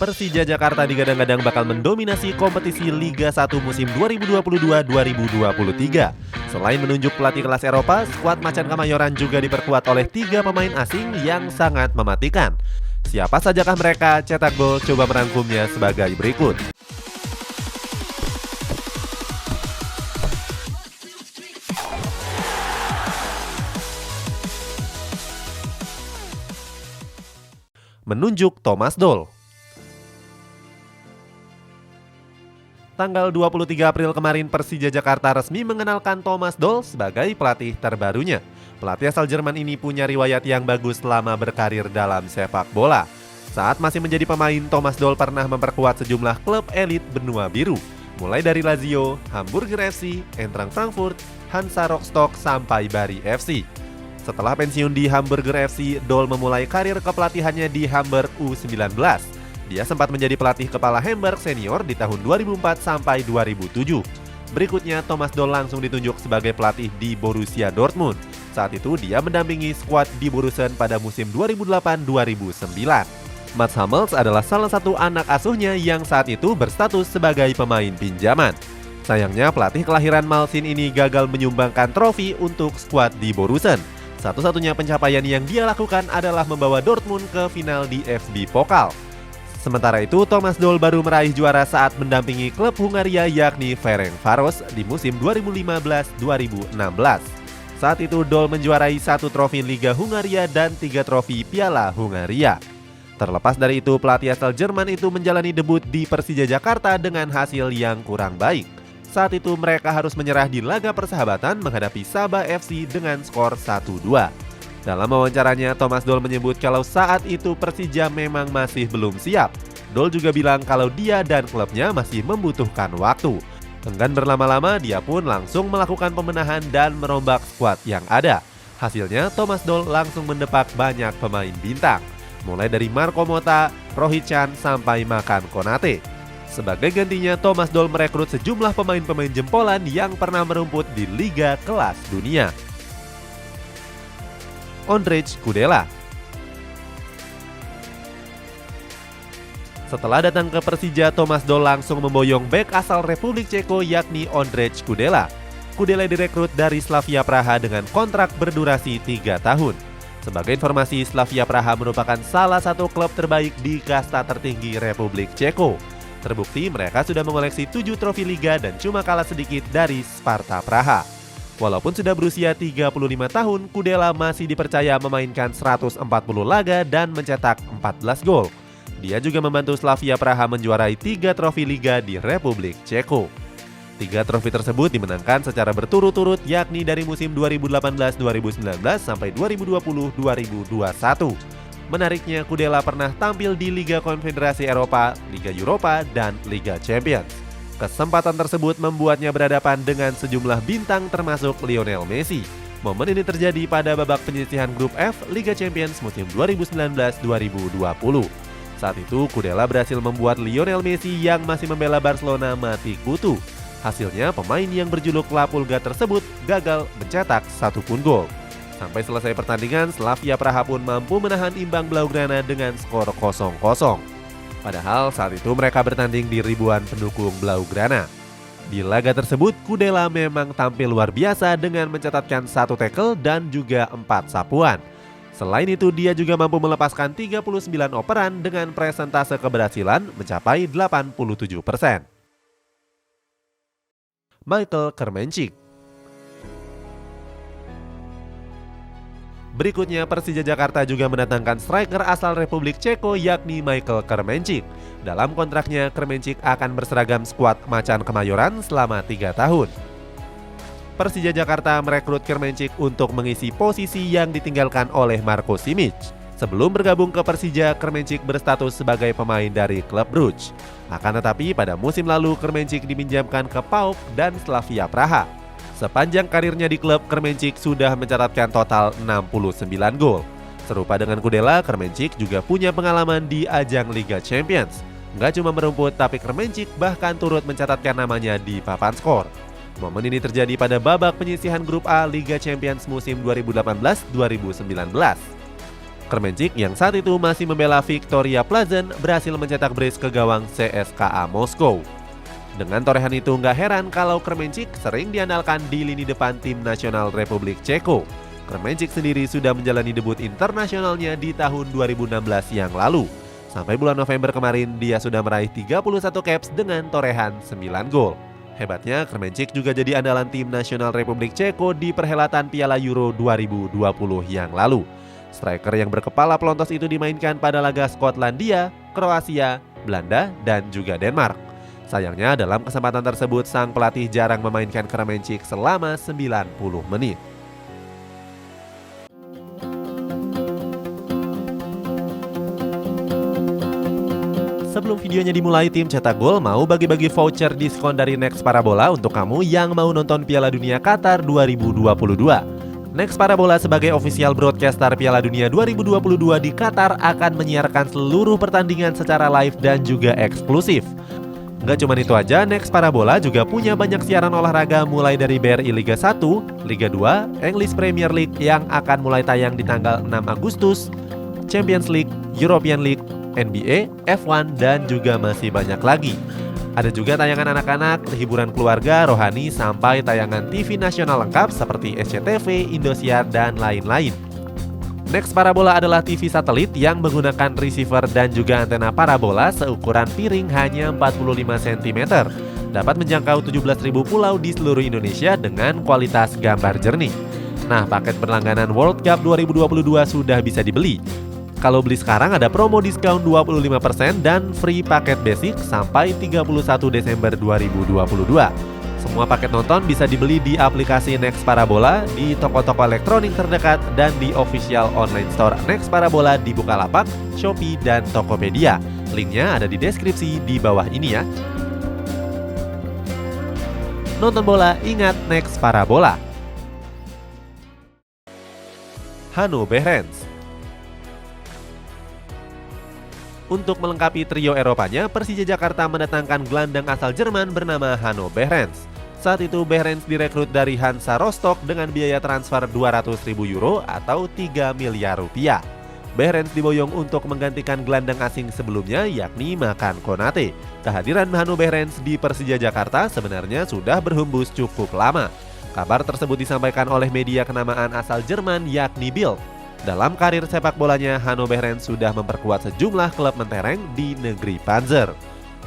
Persija Jakarta digadang-gadang bakal mendominasi kompetisi Liga 1 musim 2022-2023. Selain menunjuk pelatih kelas Eropa, skuad Macan Kemayoran juga diperkuat oleh 3 pemain asing yang sangat mematikan. Siapa sajakah mereka? Cetak Gol coba merangkumnya sebagai berikut. Menunjuk Thomas Doll. Tanggal 23 April kemarin Persija Jakarta resmi mengenalkan Thomas Doll sebagai pelatih terbarunya. Pelatih asal Jerman ini punya riwayat yang bagus selama berkarir dalam sepak bola. Saat masih menjadi pemain, Thomas Doll pernah memperkuat sejumlah klub elit benua biru, mulai dari Lazio, Hamburger FC, Eintracht Frankfurt, Hansa Rostock sampai Bari FC. Setelah pensiun di Hamburger FC, Doll memulai karir kepelatihannya di Hamburg U19. Dia sempat menjadi pelatih kepala Hamburg senior di tahun 2004 sampai 2007. Berikutnya, Thomas Doll langsung ditunjuk sebagai pelatih di Borussia Dortmund. Saat itu dia mendampingi skuad di Borussen pada musim 2008-2009. Mats Hummels adalah salah satu anak asuhnya yang saat itu berstatus sebagai pemain pinjaman. Sayangnya pelatih kelahiran Malsin ini gagal menyumbangkan trofi untuk skuad di Borussen. Satu-satunya pencapaian yang dia lakukan adalah membawa Dortmund ke final di FB Pokal. Sementara itu, Thomas Doll baru meraih juara saat mendampingi klub Hungaria yakni Ferencváros di musim 2015-2016. Saat itu Doll menjuarai 1 trofi Liga Hungaria dan 3 trofi Piala Hungaria. Terlepas dari itu, pelatih asal Jerman itu menjalani debut di Persija Jakarta dengan hasil yang kurang baik. Saat itu mereka harus menyerah di laga persahabatan menghadapi Sabah FC dengan skor 1-2. Dalam wawancaranya, Thomas Doll menyebut kalau saat itu Persija memang masih belum siap. Doll juga bilang kalau dia dan klubnya masih membutuhkan waktu. Enggan berlama-lama, dia pun langsung melakukan pembenahan dan merombak skuad yang ada. Hasilnya, Thomas Doll langsung mendepak banyak pemain bintang, mulai dari Marco Motta, Rohit Chan sampai Makan Konate. Sebagai gantinya, Thomas Doll merekrut sejumlah pemain-pemain jempolan yang pernah merumput di liga kelas dunia. Ondrej Kudela. Setelah datang ke Persija, Thomas Doll langsung memboyong bek asal Republik Ceko yakni Ondrej Kudela. Kudela direkrut dari Slavia Praha dengan kontrak berdurasi 3 tahun. Sebagai informasi, Slavia Praha merupakan salah satu klub terbaik di kasta tertinggi Republik Ceko. Terbukti mereka sudah mengoleksi 7 trofi liga dan cuma kalah sedikit dari Sparta Praha. Walaupun sudah berusia 35 tahun, Kudela masih dipercaya memainkan 140 laga dan mencetak 14 gol. Dia juga membantu Slavia Praha menjuarai 3 trofi liga di Republik Ceko. 3 trofi tersebut dimenangkan secara berturut-turut yakni dari musim 2018-2019 sampai 2020-2021. Menariknya, Kudela pernah tampil di Liga Konfederasi Eropa, Liga Eropa, dan Liga Champions. Kesempatan tersebut membuatnya berhadapan dengan sejumlah bintang termasuk Lionel Messi. Momen ini terjadi pada babak penyisihan grup F Liga Champions musim 2019-2020. Saat itu, Kudela berhasil membuat Lionel Messi yang masih membela Barcelona mati kutu. Hasilnya, pemain yang berjuluk La Pulga tersebut gagal mencetak 1 pun gol. Sampai selesai pertandingan, Slavia Praha pun mampu menahan imbang Blaugrana dengan skor 0-0. Padahal saat itu mereka bertanding di ribuan pendukung Blaugrana. Di laga tersebut, Kudela memang tampil luar biasa dengan mencatatkan 1 tackle dan juga 4 sapuan. Selain itu, dia juga mampu melepaskan 39 operan dengan presentase keberhasilan mencapai 87%. Michael Krmenčík. Berikutnya, Persija Jakarta juga mendatangkan striker asal Republik Ceko yakni Michael Krmenčík. Dalam kontraknya, Krmenčík akan berseragam skuad Macan Kemayoran selama 3 tahun. Persija Jakarta merekrut Krmenčík untuk mengisi posisi yang ditinggalkan oleh Marko Simic. Sebelum bergabung ke Persija, Krmenčík berstatus sebagai pemain dari klub Brugge. Akan tetapi, pada musim lalu Krmenčík dipinjamkan ke PAOK dan Slavia Praha. Sepanjang karirnya di klub, Krmenčík sudah mencatatkan total 69 gol. Serupa dengan Kudela, Krmenčík juga punya pengalaman di ajang Liga Champions. Nggak cuma merumput, tapi Krmenčík bahkan turut mencatatkan namanya di papan skor. Momen ini terjadi pada babak penyisihan grup A Liga Champions musim 2018-2019. Kremenchik yang saat itu masih membela Viktoria Plzeň berhasil mencetak brace ke gawang CSKA Moskow. Dengan torehan itu nggak heran kalau Kremenchik sering diandalkan di lini depan tim nasional Republik Ceko. Kremenchik sendiri sudah menjalani debut internasionalnya di tahun 2016 yang lalu. Sampai bulan November kemarin dia sudah meraih 31 caps dengan torehan 9 gol. Hebatnya Kremenchik juga jadi andalan tim nasional Republik Ceko di perhelatan Piala Euro 2020 yang lalu. Striker yang berkepala pelontos itu dimainkan pada laga Skotlandia, Kroasia, Belanda, dan juga Denmark. Sayangnya dalam kesempatan tersebut sang pelatih jarang memainkan Kremenchik selama 90 menit. Sebelum videonya dimulai, tim Cetak Gol mau bagi-bagi voucher diskon dari Next Parabola untuk kamu yang mau nonton Piala Dunia Qatar 2022. Next Parabola sebagai official broadcaster Piala Dunia 2022 di Qatar akan menyiarkan seluruh pertandingan secara live dan juga eksklusif. Nggak cuma itu aja, Next Parabola juga punya banyak siaran olahraga mulai dari BRI Liga 1, Liga 2, English Premier League yang akan mulai tayang di tanggal 6 Agustus, Champions League, European League, NBA, F1, dan juga masih banyak lagi. Ada juga tayangan anak-anak, hiburan keluarga, rohani, sampai tayangan TV nasional lengkap seperti SCTV, Indosiar, dan lain-lain. Next Parabola adalah TV satelit yang menggunakan receiver dan juga antena parabola seukuran piring hanya 45 cm. Dapat menjangkau 17.000 pulau di seluruh Indonesia dengan kualitas gambar jernih. Nah, paket berlangganan World Cup 2022 sudah bisa dibeli. Kalau beli sekarang ada promo diskon 25% dan free paket basic sampai 31 Desember 2022. Semua paket nonton bisa dibeli di aplikasi Next Parabola, di toko-toko elektronik terdekat, dan di official online store Next Parabola di Bukalapak, Shopee, dan Tokopedia. Linknya ada di deskripsi di bawah ini ya. Nonton bola, ingat Next Parabola. Hanno Behrens. Untuk melengkapi trio Eropanya, Persija Jakarta mendatangkan gelandang asal Jerman bernama Hanno Behrens. Saat itu Behrens direkrut dari Hansa Rostock dengan biaya transfer 200.000 euro atau 3 miliar rupiah. Behrens diboyong untuk menggantikan gelandang asing sebelumnya yakni Makan Konate. Kehadiran Hanno Behrens di Persija Jakarta sebenarnya sudah berhembus cukup lama. Kabar tersebut disampaikan oleh media kenamaan asal Jerman yakni Bild. Dalam karir sepak bolanya, Hanno Behrens sudah memperkuat sejumlah klub mentereng di negeri Panzer.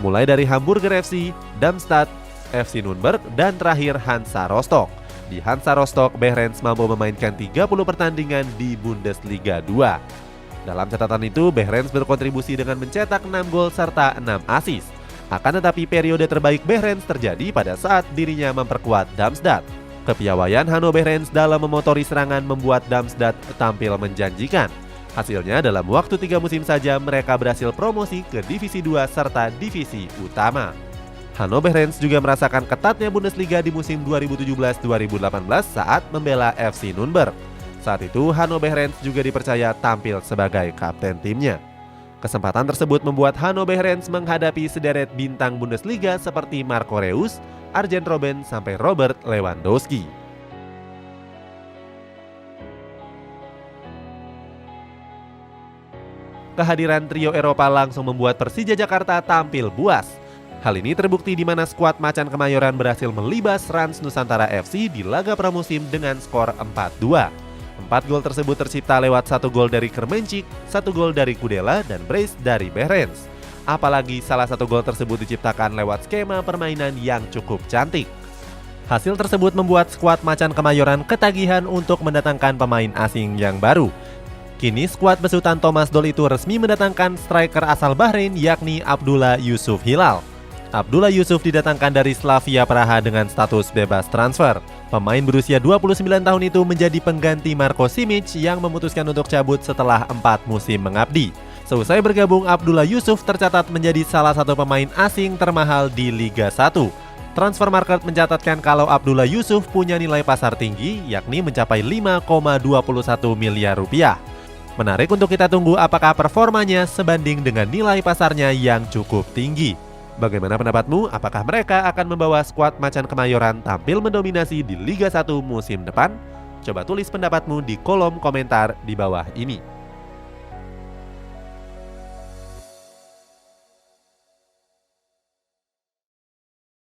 Mulai dari Hamburger FC, Darmstadt, FC Nürnberg, dan terakhir Hansa Rostock. Di Hansa Rostock, Behrens mampu memainkan 30 pertandingan di Bundesliga 2. Dalam catatan itu, Behrens berkontribusi dengan mencetak 6 gol serta 6 assist. Akan tetapi periode terbaik Behrens terjadi pada saat dirinya memperkuat Darmstadt. Kepiawaian Hanno Behrens dalam memotori serangan membuat Darmstadt tampil menjanjikan. Hasilnya dalam waktu 3 musim saja mereka berhasil promosi ke Divisi 2 serta Divisi Utama. Hanno Behrens juga merasakan ketatnya Bundesliga di musim 2017-2018 saat membela FC Nürnberg. Saat itu Hanno Behrens juga dipercaya tampil sebagai kapten timnya. Kesempatan tersebut membuat Hanno Behrens menghadapi sederet bintang Bundesliga seperti Marco Reus, Arjen Robben, sampai Robert Lewandowski. Kehadiran trio Eropa langsung membuat Persija Jakarta tampil buas. Hal ini terbukti di mana skuad Macan Kemayoran berhasil melibas Rans Nusantara FC di laga pramusim dengan skor 4-2. 4 gol tersebut tercipta lewat 1 gol dari Kremenchik, 1 gol dari Kudela, dan brace dari Behrens. Apalagi salah satu gol tersebut diciptakan lewat skema permainan yang cukup cantik. Hasil tersebut membuat skuad Macan Kemayoran ketagihan untuk mendatangkan pemain asing yang baru. Kini skuad besutan Thomas Doll itu resmi mendatangkan striker asal Bahrain yakni Abdullah Yusuf Hilal. Abdullah Yusuf didatangkan dari Slavia Praha dengan status bebas transfer. Pemain berusia 29 tahun itu menjadi pengganti Marko Simic yang memutuskan untuk cabut setelah 4 musim mengabdi. Seusai bergabung, Abdullah Yusuf tercatat menjadi salah satu pemain asing termahal di Liga 1. Transfer Market mencatatkan kalau Abdullah Yusuf punya nilai pasar tinggi, yakni mencapai 5,21 miliar rupiah. Menarik untuk kita tunggu apakah performanya sebanding dengan nilai pasarnya yang cukup tinggi. Bagaimana pendapatmu? Apakah mereka akan membawa skuad Macan Kemayoran tampil mendominasi di Liga 1 musim depan? Coba tulis pendapatmu di kolom komentar di bawah ini.